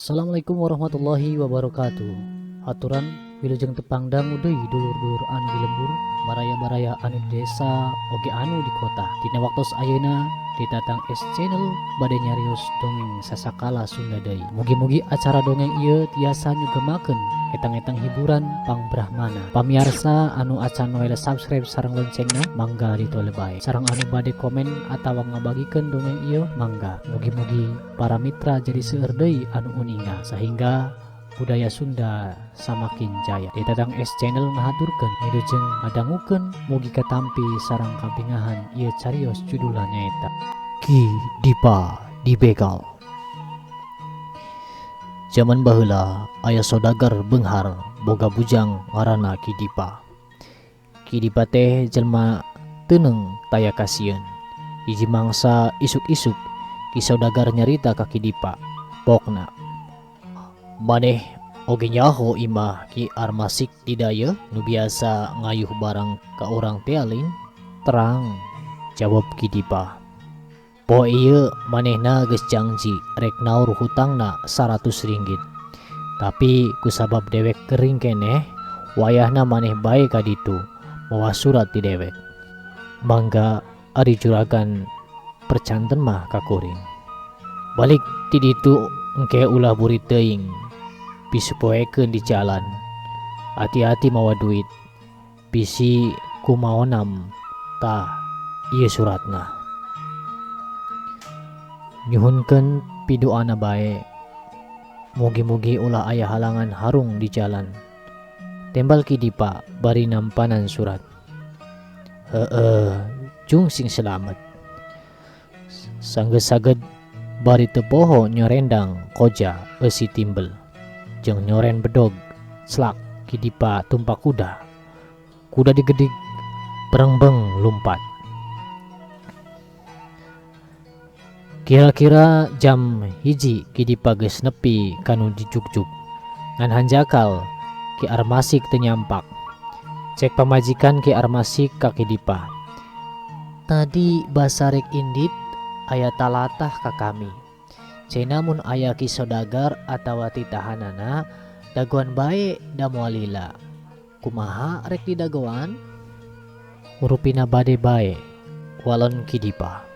Assalamualaikum warahmatullahi wabarakatuh. Aturan wilujeng tepangdang deui dulur-dulur anu di lembur, baraya-baraya anu di desa oge anu di kota. Dina waktos ayeuna di Tatang S Channel bade nyarios dongeng sasakala Sunda deui. Mugi-mugi acara dongeng ieu tiasa nyugemakeun etang-etang hiburan pangbrahmana. Pamiarsa anu acan wae subscribe sareng loncengna mangga ditole bae. Sareng anu bade komen atawa ngabagikeun dongeng ieu mangga. Mugi-mugi para mitra jadi seueur deui anu uninga sehingga budaya Sunda samakin jaya. Di Tatang S Channel ngahaturkeun wilujeng ngadangukeun mugi katampi sareng kabingahan ieu carios judulna nyaeta Ki Dipa Dibegal. Zaman baheula aya sodagar beunghar boga bujang ngaranna Ki Dipa. Ki Dipa teh jelema teuneng taya kasieun. Hiji mangsa isuk-isuk Ki sodagar nyarita ka Ki Dipa, pokna maneh oge nyaho imah Ki Armasik di daya nu biasa ngayuh barang ka urang teh alin. Terang, jawab Ki Dipa. Poe ieu manehna geus janji rek naur hutangna 100 ringgit. Tapi kusabab dewek kering keneh, wayahna maneh bae ka ditu mawa surat ti dewek. Mangga ari juragan percanten mah ka kuring. Balik ti ditu engke ulah buri teuing bisi poekeun di jalan. Hati-hati mawa duit, bisi kumaonam tah ieu suratna. Nyuhunkeun pidoana bae, mugi-mugi ulah aya halangan harung di jalan. Tembal Ki Dipa bari nampanan surat. Heueuh, jung sing selamet. Sanggeus saged bari teu poho nyorendang koja eusi timbel. Jeung nyoren bedog slak Ki Dipa tumpak kuda. Kuda digedig berengbeng lumpat. Kira-kira jam 1 Ki Dipa geus nepi kanu dijuk-juk. Ngan hanjakal Ki Armasik teu nyampak. Cek pamajikan Ki Armasik ka Ki Dipa. Tadi basarek indit aya talatah ka kami. Cenah mun aya Ki sodagar atawa ti tahanana dagoan bae da moal lila. Kumaha rek didagoan? Urupina bade bae, walon Ki Dipa.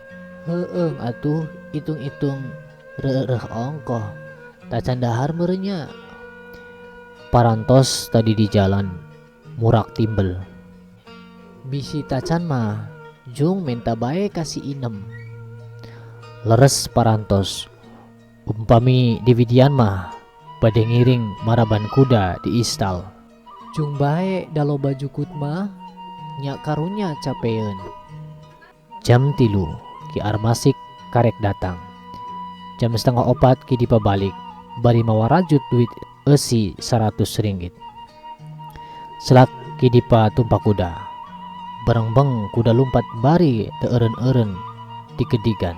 Heueuh atuh itung-itung reureuh ongkoh, tacan dahar meureun nya. Parantos tadi di jalan murak timbel. Bisi tacan mah jung minta bae kasih inem. Leres parantos. Umpami dividian mah bade ngiring maraban kuda di istal. Jung bae da loba jukut mah nya karunya capeun. Jam 3 Ki Armasik karek datang. Jam 3:30 Ki Dipa balik bari mawa rajut duit eusi 100 ringgit. Selak Ki Dipa tumpak kuda. Berengbeng kuda lumpat bari teu eureun-eureun digedigan.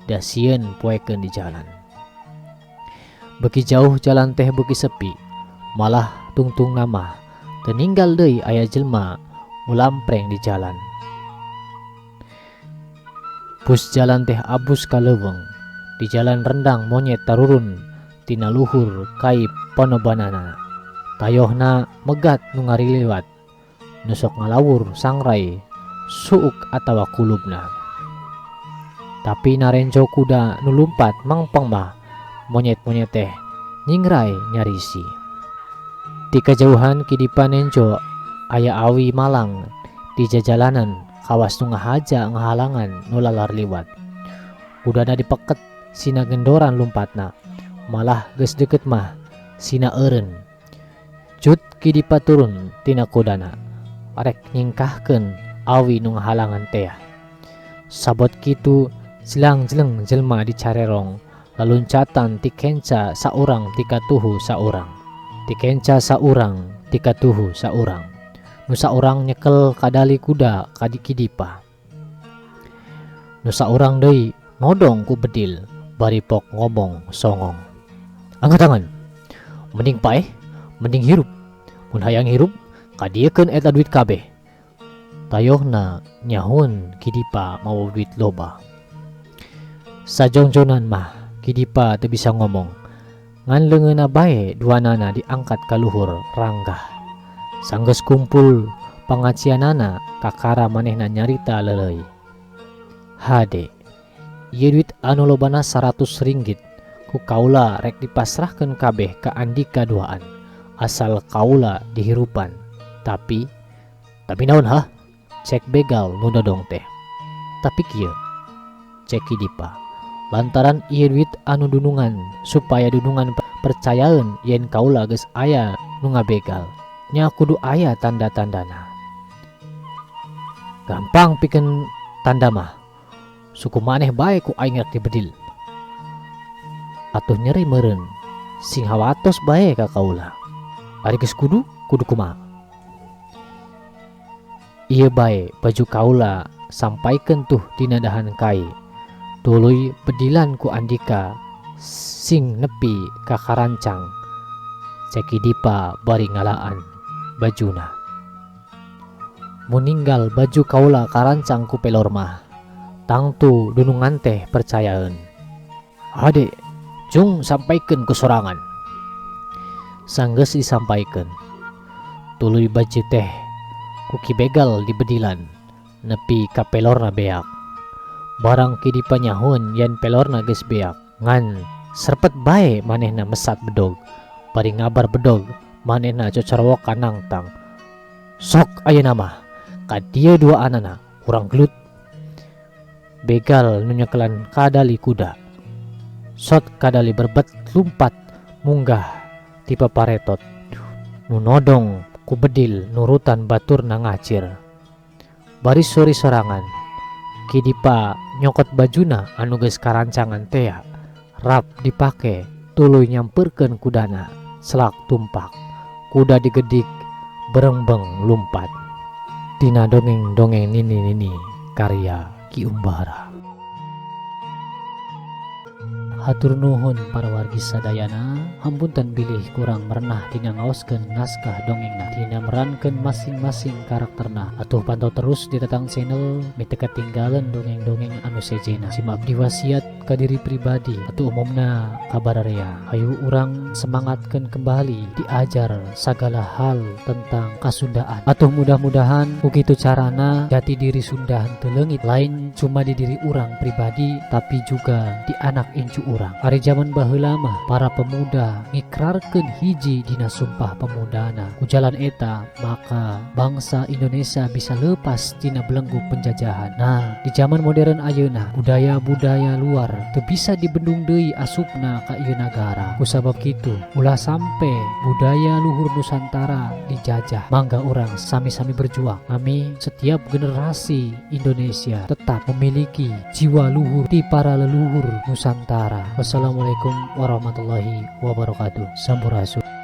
Da sieun poekeun di jalan. Beki jauh jalan teh beuki sepi, malah tungtung nama teu ninggal deui aya jelema ngulampreng di jalan. Pus jalan teh abus ka leuweung. Di jalan rendang monyet tarurun tina luhur kai panobanana. Tayohna megat nu ngarilewat, nu sok ngalawur sangrai suuk atawa kulubna. Tapi narenco kuda nu lumpat mangpeng mah monyet-monyet teh nyingrai nyarisi. Di kejauhan Ki Dipa nenco aya awi malang di jajalanan kawas nu ngahaja ngahalangan nu lalar liwat. Kudana dipeket sina gendoran lumpatna, malah geus deukeut mah sina eureun. Cut Ki Dipa turun tina kudana, arek nyingkahkeun awi nu ngahalangan teh. Sabot kitu jilang-jeleng jelema dicarerong laluncatan ti kenca saurang ti katuhu saurang. Ti kenca saurang ti katuhu saurang. Nu saurang nyekel kadali kuda ka Ki Dipa. Nu saurang deui nodong ku bedil bari pok ngomong songong. Angkat tangan. Mending paeh, mending hirup. Mun hayang hirup kadiekeun eta duit kabeh. Tayohna nyahun Ki Dipa mawa duit loba. Sajongjonan mah Ki Dipa teu bisa ngomong. ngan leungeunna bae duanana diangkat ka luhur ranggah. Sanggeus kumpul pangacianana kakara manehna nyarita leuleuy. Hade, ieu duit anu lobana 100 ringgit ku kaula rek dipasrahkeun kabeh ka Andika duaan, asal kaula dihirupan. Tapi naon hah? Cek begal nu dodong teh. Tapi kieu, cek Dipa, lantaran ieu duit anu dunungan supaya dunungan percayaeun yen kaula geus aya nu ngabegal, nya kudu aya tanda-tandana. Gampang pikeun tanda mah, suku maneh bae ku aing rek dibedil. Atuh nyeri meureun, sing hawatos bae ka kaula. Ari geus kudu kumaha? Ieu bae baju kaula sampaikeun tuh dina dahan kai. Tuluy bedilan ku Andika sing nepi ka karancang. Ceki Dipa bari ngalaan bajuna. Muninggal baju kaula karancang ku pelor mah, tangtu dunungan teh percayaeun. Hade, jung sampaikeun ku sorangan. Sanggeus disampaikeun, tuluy baju teh ku kibegal dibedilan nepi ka pelorna beak. Barang ki Dipa nyahun yen pelorna geus beak, ngan serpet bae manehna mesat bedog. Bari ngabar bedog manehna cocorwok ka nangtang. Sok ayeuna mah ka dieu dua anana urang gelut. Begal nu nyekelan kadali kuda. Sot kadali berbet lumpat munggah ti paparetot. Nu nodong ku bedil nurutan baturna ngacir. Bari sori sorangan, Ki Dipa nyokot bajuna anu geus karancangan teh rap dipake tuluy nyamperkeun kudana selak tumpak. Kuda digedik berengbeng lumpat. Tina dongeng-dongeng nini karya Ki Umbara. Hatur nuhun para wargi sadayana, hampunten bilih kurang merenah tina ngaoskeun naskah dongengna, tina merankeun masing-masing karakterna. Atuh pantau terus di Tatang Channel, mite ketinggalan dongeng-dongeng anu sejena. Simak abdi wasiat ka diri pribadi atuh umumna kabararea. Hayu urang semangatkeun kembali diajar sagala hal tentang kasundaan. Atuh mudah-mudahan kukitu carana jati diri Sunda henteu leungit, lain cuma di diri urang pribadi tapi juga di anak incu urang. Ari zaman baheula mah para pemuda ngikrarkeun hiji dina sumpah pemudana. Ku jalan eta maka bangsa Indonesia bisa lepas tina belenggu penjajahan. Nah, di zaman modern ayeuna budaya-budaya luar teu bisa dibendung deui asupna ka ieu nagara. Kusabab kitu ulah sampe budaya luhur Nusantara dijajah. Mangga urang sami-sami berjuang. Ami setiap generasi Indonesia tetap memiliki jiwa luhur ti para leluhur Nusantara. Wassalamualaikum warahmatullahi wabarakatuh. Sampurasun.